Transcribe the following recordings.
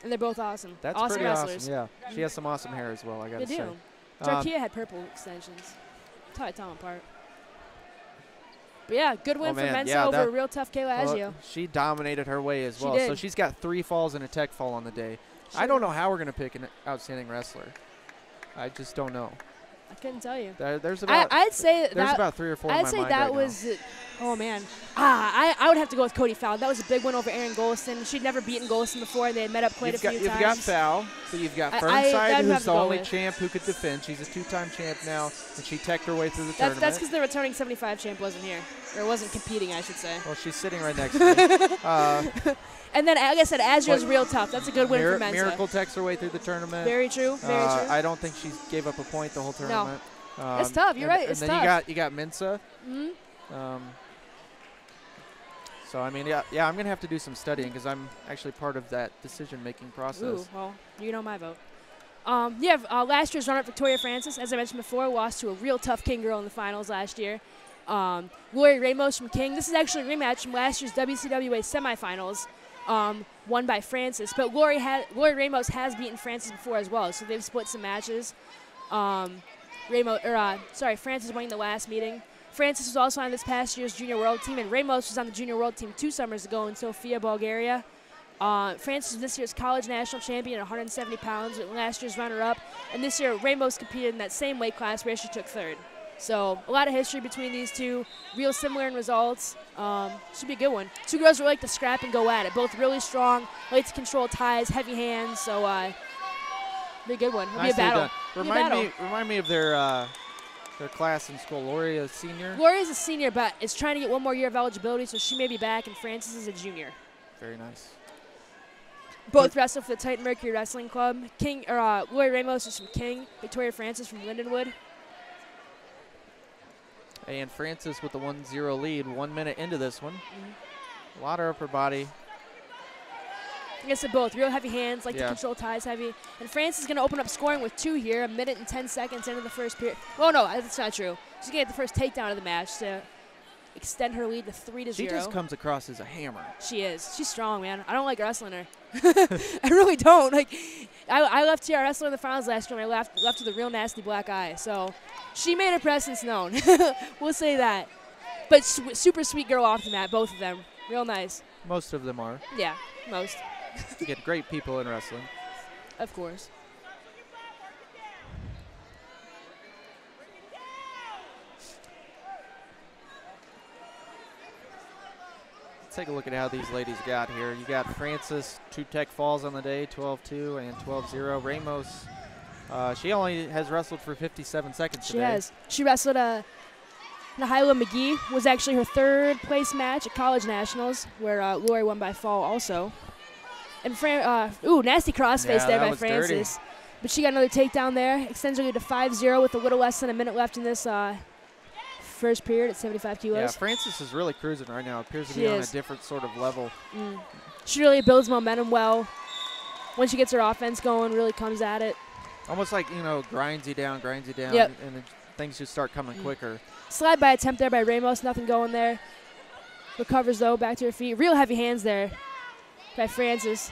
And they're both awesome. That's awesome pretty wrestlers. awesome, yeah. She has some awesome hair as well, I got to say. They do. Jarkia had purple extensions. That's how I tell them apart. But yeah, good win for Mensa over a real tough Kayla Aggio. She dominated her way as well. She did. So she's got 3 falls and a tech fall on the day. I don't know how we're going to pick an outstanding wrestler. I just don't know. I couldn't tell you. There's about I'd say there's about 3 or 4 in my mind. I'd say that was oh man. I would have to go with Cody Fowle. That was a big win over Erin Golston. She'd never beaten Golston before. They had met up quite a few times. You've got Fowle, so you've got Fernside, who's the only champ who could defend. She's a 2-time champ now, and she teched her way through the tournament. That's because the returning 75 champ wasn't here, or wasn't competing, I should say. Well, she's sitting right next to me. And then, like I said, Aggio's real tough. That's a good win for Mensa. Miracle techs her way through the tournament. Very true. Very true. I don't think she gave up a point the whole tournament. No. It's tough. You're right. It's tough. And then you got Mensa. So I mean, yeah, I'm gonna have to do some studying because I'm actually part of that decision-making process. Ooh, well, you know my vote. Last year's runner-up Victoria Francis, as I mentioned before, lost to a real tough King girl in the finals last year. Lorrie Ramos from King. This is actually a rematch from last year's WCWA semifinals, won by Francis. But Lorrie Ramos has beaten Francis before as well, so they've split some matches. Francis winning the last meeting. Francis was also on this past year's Junior World Team, and Ramos was on the Junior World Team 2 summers ago in Sofia, Bulgaria. Francis was this year's college national champion at 170 pounds, last year's runner-up. And this year, Ramos competed in that same weight class where she took 3rd. So a lot of history between these two, real similar in results. Should be a good one. Two girls really like to scrap and go at it. Both really strong, like to control ties, heavy hands. So be a good one. It'll be a battle. Remind me of their class in school. Lorrie is a senior? Lorrie is a senior, but is trying to get 1 more year of eligibility, so she may be back, and Francis is a junior. Very nice. Both wrestle for the Titan Mercury Wrestling Club. Lorrie Ramos is from King, Victoria Francis from Lindenwood. And Francis with the 1-0 lead, 1 minute into this one. A lot of upper body. I guess they're both real heavy hands, like to control ties heavy. And Francis is going to open up scoring with 2 here, 1 minute and 10 seconds into the first period. Oh, no, that's not true. She's going to get the first takedown of the match to extend her lead to 3-0. She just comes across as a hammer. She is. She's strong, man. I don't like wrestling her. I really don't. Like, I left TRS in the finals last year, and I left with a real nasty black eye. So she made her presence known. We'll say that. But super sweet girl off the mat, both of them. Real nice. Most of them are. Yeah, most. You get great people in wrestling. Of course. Let's take a look at how these ladies got here. You got Francis, 2 tech falls on the day, 12-2 and 12-0. Ramos, she only has wrestled for 57 seconds today. She has. She wrestled Nahyla McGee, was actually her 3rd place match at College Nationals, where Lorrie won by fall also. And nasty crossface there by Francis. Dirty. But she got another takedown there. Extends her lead to 5-0 with a little less than a minute left in this first period at 75 kilos. Yeah, Francis is really cruising right now. Appears to be on a different sort of level. She really builds momentum well. When she gets her offense going, really comes at it. Almost like, grinds you down, and then things just start coming quicker. Slide by attempt there by Ramos, nothing going there. Recovers, though, back to her feet. Real heavy hands there by Francis.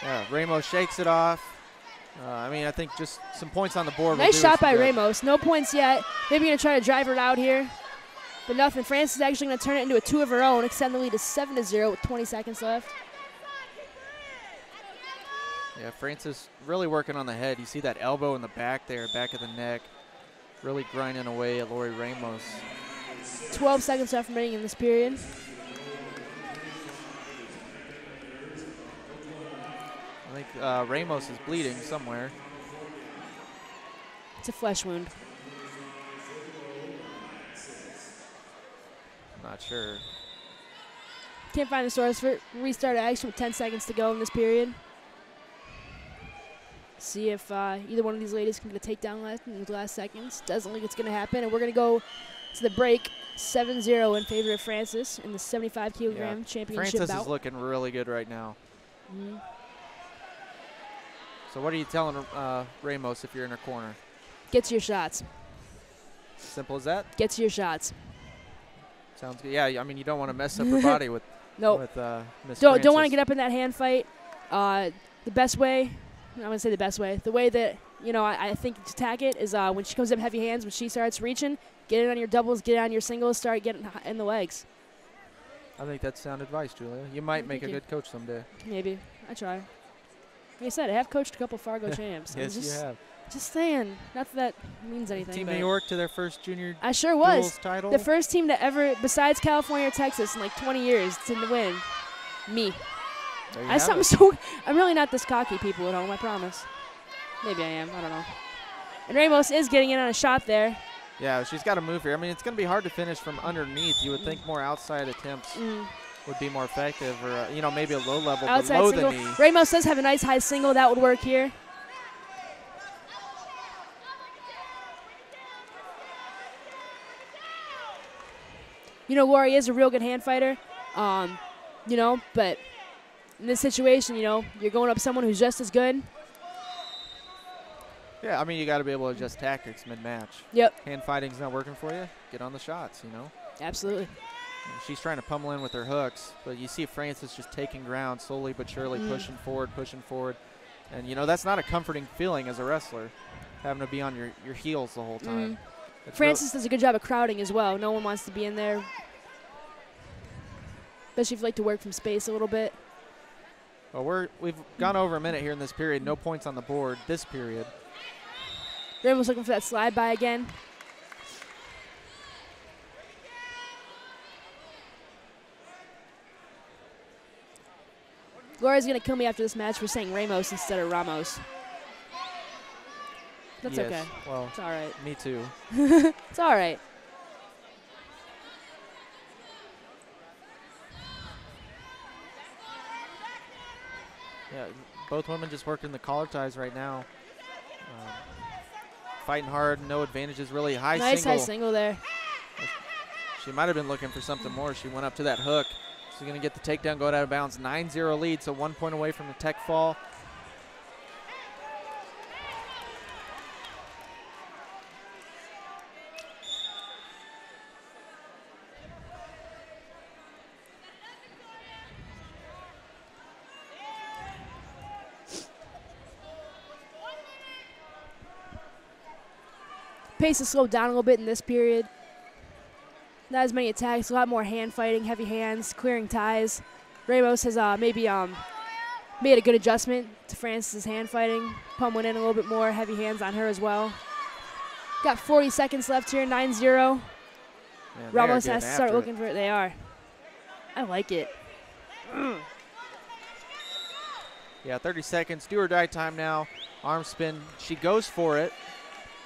Yeah, Ramos shakes it off. I think just some points on the board. Nice shot by Ramos. No points yet. Maybe going to try to drive her out here. But nothing. Francis is actually going to turn it into a 2 of her own, extend the lead to 7-0 with 20 seconds left. Yeah, Francis really working on the head. You see that elbow in the back there, back of the neck. Really grinding away at Lorrie Ramos. 12 seconds left remaining in this period. I think Ramos is bleeding somewhere. It's a flesh wound. Not sure. Can't find the source for it. Restart action with 10 seconds to go in this period. See if either one of these ladies can get a takedown left in the last seconds. Doesn't think it's going to happen. And we're going to go to the break 7-0 in favor of Francis in the 75 kilogram championship Francis bout. Is looking really good right now. So what are you telling Ramos if you're in her corner? Get to your shots. Simple as that? Get to your shots. Sounds good. Yeah, you don't want to mess up her body with Nope. Miss Don't want to Francis. get up in that hand fight. the best way, I'm going to say the best way, the way that, you know, I think to attack it is when she comes up heavy hands, when she starts reaching, get it on your doubles, get it on your singles, start getting in the legs. I think that's sound advice, Julia. You might make a good coach someday. Maybe. I try. Like I said, I have coached a couple Fargo champs. Yes, you have. Just saying. Not that that means anything. Team New York to their first junior I sure was. duels title. The first team to ever, besides California or Texas, in like 20 years to win. Me. I'm really not this cocky, people at home, I promise. Maybe I am. I don't know. And Ramos is getting in on a shot there. Yeah, she's got to move here. I mean, it's going to be hard to finish from underneath. You would think more outside attempts would be more effective, or you know, maybe a low level outside below single. the knee. Ramos does have a nice high single. That would work here. You know, Lorrie is a real good hand fighter. You know, but in this situation, you know, you're going up someone who's just as good. Yeah, I mean, you got to be able to adjust tactics mid-match. Yep. Hand fighting's not working for you, get on the shots, you know. Absolutely. And she's trying to pummel in with her hooks, but you see Francis just taking ground slowly but surely, pushing forward. And, you know, that's not a comforting feeling as a wrestler, having to be on your heels the whole time. Francis does a good job of crowding as well. No one wants to be in there, especially if you like to work from space a little bit. Well, we've gone over a minute here in this period. No points on the board this period. Ramos looking for that slide by again. Gloria's going to kill me after this match for saying Ramos instead of Ramos. That's okay. Well, it's all right. Me too. It's all right. Yeah, both women just working the collar ties right now. Fighting hard, no advantages, really high nice single. Nice high single there. She might have been looking for something more. She went up to that hook. She's going to get the takedown, go out of bounds. 9-0 lead, so 1 point away from the tech fall. Pace has slowed down a little bit in this period. Not as many attacks, a lot more hand fighting, heavy hands, clearing ties. Ramos has maybe made a good adjustment to Francis' hand fighting, pummeling in a little bit more, heavy hands on her as well. Got 40 seconds left here, 9-0. Ramos has to start looking for it. They are. I like it. Yeah, 30 seconds, do or die time now. Arm spin, she goes for it.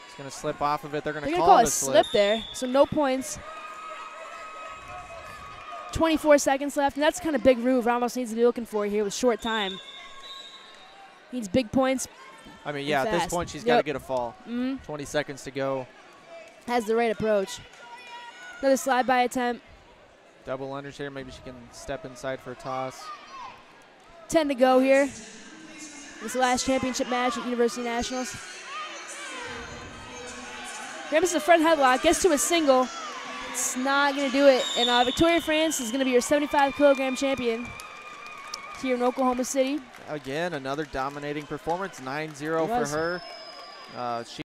It's going to slip off of it. They're going to call it a slip there, so no points. 24 seconds left, and that's kind of big move Ramos needs to be looking for here with short time. Needs big points. I mean, yeah, at this point she's got to get a fall. 20 seconds to go. Has the right approach. Another slide by attempt. Double unders here. Maybe she can step inside for a toss. 10 to go here. This is the last championship match at University Nationals. Ramos is a front headlock, gets to a single. It's not going to do it. And Victoria France is going to be your 75-kilogram champion here in Oklahoma City. Again, another dominating performance, 9-0 for her. She